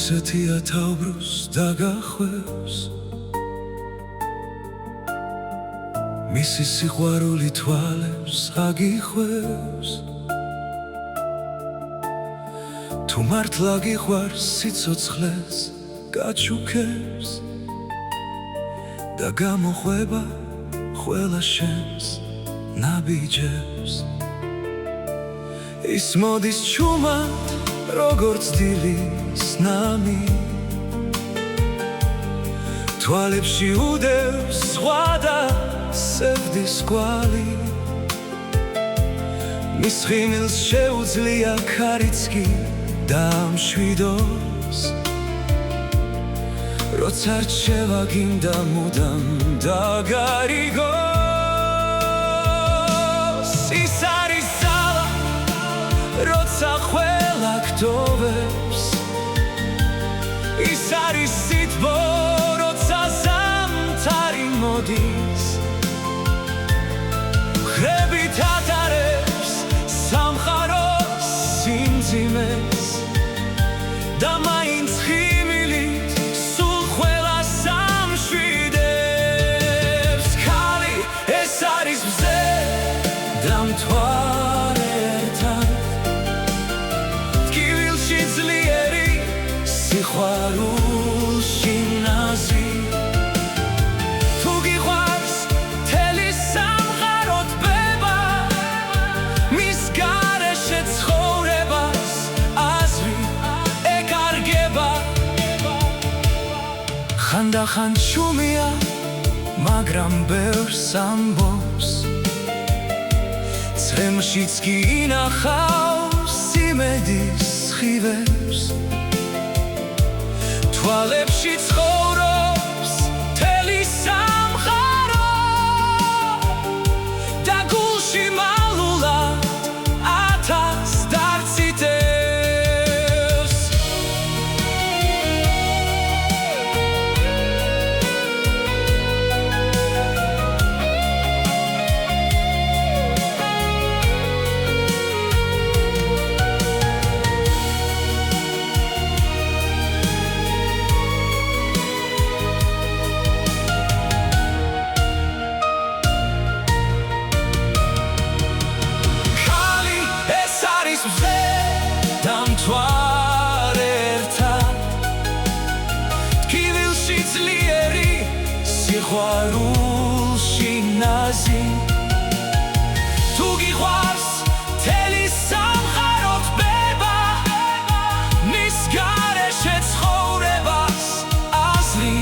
ისეთია თავბრუს დაგახვევს მისი სიყვარული თვალებს აგიხვევს თუ მართლა გიყვარს სიცოცხლეს გაჩუქებს და გამოხვება ყველა შენს ნაბიჯებს ის მოდის ჩუმად როგორც დილის ნამი თვალებში უდევს სხვა და სევდის კვალი მის ხიმილს შეუძლია ქარიც კი დაამშვიდოს როცა რჩევა გინდა მუდამ დაგარიგოს ის არის ძალა როცა ყველა გდოვებს ის არის სითბო როცა ზამთარი მოდის ხრებით ატარებს სამყაროს სიმძიმეს და მაინც ხიმილით სულ ყველას ამშვიდებს ქალი ეს არის მზე და მთვარე ერთად ტკივილში ძლიერი სიყვარულში ნაზი თუ გიყვარს მთელი სამყარო ტბება მის გარეშე ცხოვრებას აზრი ეკარგება ხანდახან შუმია მაგრამ ბევრს ამბობს ცრემშიც კი ინახავს იმედის სხივებს თვალებში ცხოვრობს მთელი სამყარო და გულში მალულად ათას დარწიტევს და მთვარე ერთად ტკივილში ძლიერი სიყვარულში ნაზი თუ გიყვარს მთელი სამყარო ტბება მის გარეშე ცხოვრებას აზრი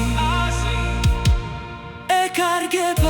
ეკარგება